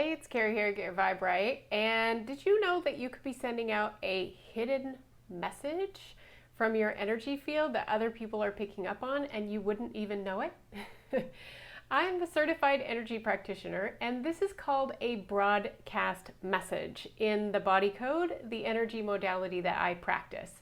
Hey, it's Carrie here, Get Your Vibe Right. And did you know that you could be sending out a hidden message from your energy field that other people are picking up on and you wouldn't even know it? I'm a certified energy practitioner, and this is called a broadcast message in the body code, the energy modality that I practice.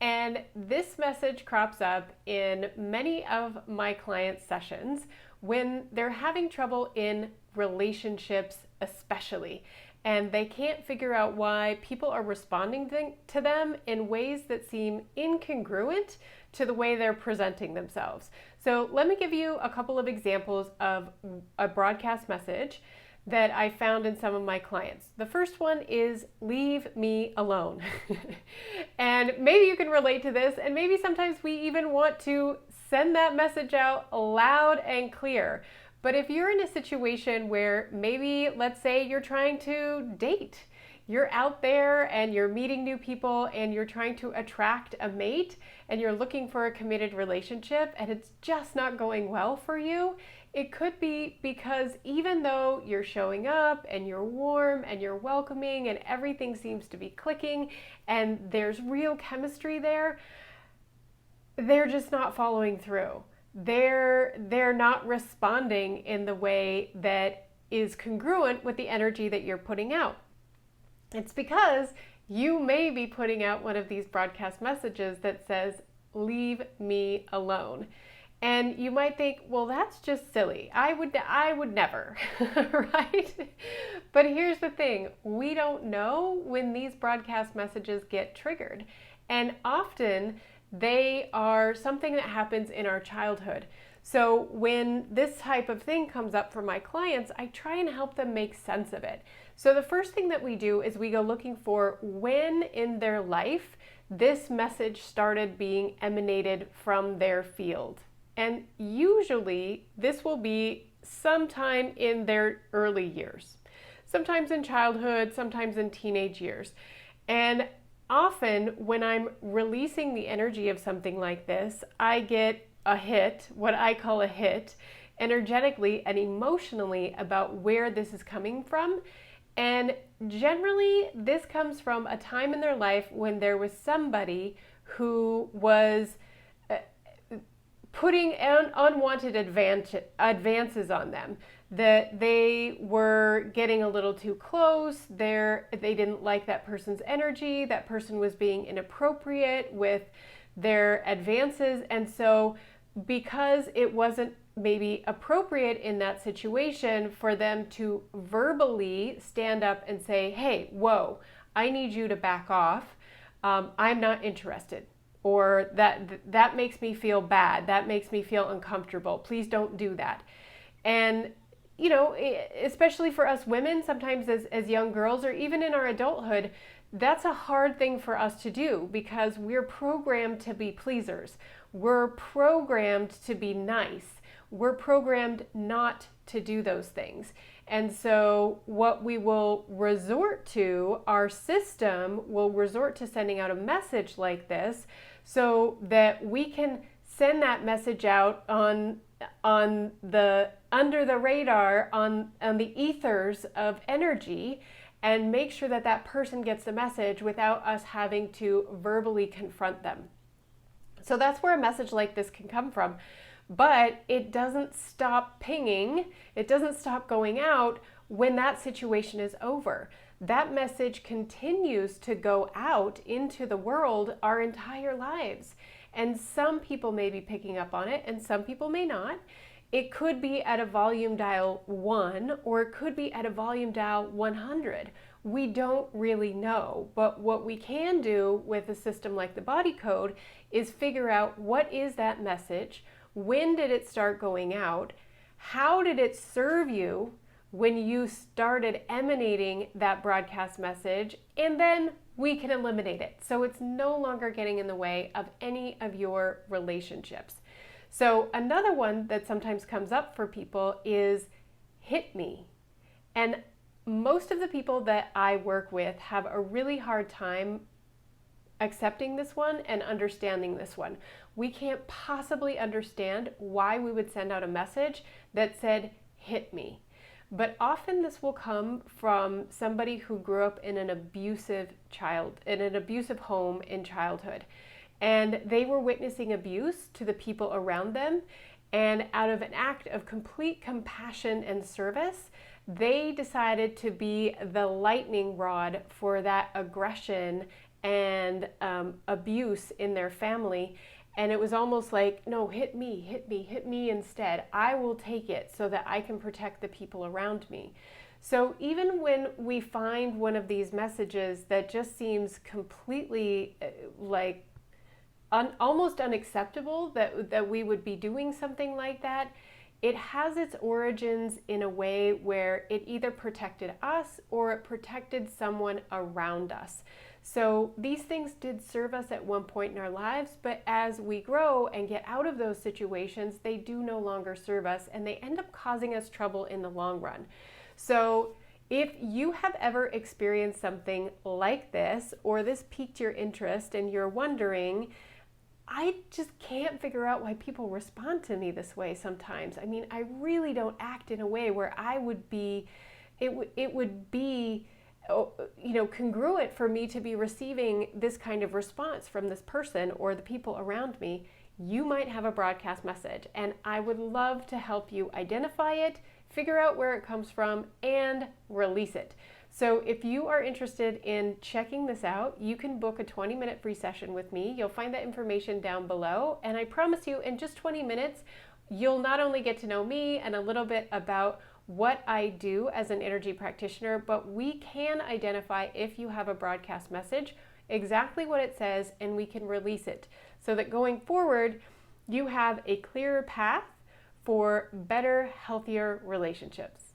And this message crops up in many of my clients' sessions when they're having trouble in relationships, especially. And they can't figure out why people are responding to them in ways that seem incongruent to the way they're presenting themselves. So, let me give you a couple of examples of a broadcast message that I found in some of my clients. The first one is leave me alone. And maybe you can relate to this, and maybe sometimes we even want to send that message out loud and clear. But if you're in a situation where maybe, let's say you're trying to date, you're out there and you're meeting new people and you're trying to attract a mate and you're looking for a committed relationship and it's just not going well for you, it could be because even though you're showing up and you're warm and you're welcoming and everything seems to be clicking and there's real chemistry there, they're just not following through. They're not responding in the way that is congruent with the energy that you're putting out. It's because you may be putting out one of these broadcast messages that says, leave me alone. And you might think, well, that's just silly. I would never, right? But here's the thing. We don't know when these broadcast messages get triggered. And often they are something that happens in our childhood. So when this type of thing comes up for my clients, I try and help them make sense of it. So the first thing that we do is we go looking for when in their life this message started being emanated from their field. And usually this will be sometime in their early years, sometimes in childhood, sometimes in teenage years. And often when I'm releasing the energy of something like this, I get a hit, what I call a hit, energetically and emotionally about where this is coming from. And generally, this comes from a time in their life when there was somebody who was putting unwanted advances on them, that they were getting a little too close, they didn't like that person's energy, that person was being inappropriate with their advances, and so because it wasn't maybe appropriate in that situation for them to verbally stand up and say, hey, whoa, I need you to back off, I'm not interested. Or that makes me feel bad, that makes me feel uncomfortable, please don't do that. And you know, especially for us women, sometimes as young girls or even in our adulthood, that's a hard thing for us to do because we're programmed to be pleasers. We're programmed to be nice. We're programmed not to do those things. And so what we will resort to, our system will resort to sending out a message like this so that we can send that message out on the under the radar, on the ethers of energy, and make sure that that person gets the message without us having to verbally confront them. So that's where a message like this can come from. But it doesn't stop pinging, it doesn't stop going out when that situation is over. That message continues to go out into the world our entire lives. And some people may be picking up on it and some people may not. It could be at a volume dial 1 or it could be at a volume dial 100. We don't really know, but what we can do with a system like the body code is figure out what is that message, when did it start going out, how did it serve you when you started emanating that broadcast message, and then we can eliminate it. So it's no longer getting in the way of any of your relationships. So another one that sometimes comes up for people is hit me. And most of the people that I work with have a really hard time accepting this one and understanding this one. We can't possibly understand why we would send out a message that said, hit me. But often this will come from somebody who grew up in an abusive home in childhood. And they were witnessing abuse to the people around them. And out of an act of complete compassion and service, they decided to be the lightning rod for that aggression and abuse in their family. And it was almost like, no, hit me instead. I will take it so that I can protect the people around me. So even when we find one of these messages that just seems completely almost unacceptable that we would be doing something like that, it has its origins in a way where it either protected us or it protected someone around us. So these things did serve us at one point in our lives, but as we grow and get out of those situations, they do no longer serve us and they end up causing us trouble in the long run. So if you have ever experienced something like this, or this piqued your interest and you're wondering, I just can't figure out why people respond to me this way sometimes. I mean, I really don't act in a way where I would be, it would be, congruent for me to be receiving this kind of response from this person or the people around me. You might have a broadcast message, and I would love to help you identify it, figure out where it comes from, and release it. So if you are interested in checking this out, you can book a 20-minute free session with me. You'll find that information down below. And I promise you, in just 20 minutes, you'll not only get to know me and a little bit about what I do as an energy practitioner, but we can identify if you have a broadcast message, exactly what it says, and we can release it so that going forward, you have a clearer path for better, healthier relationships.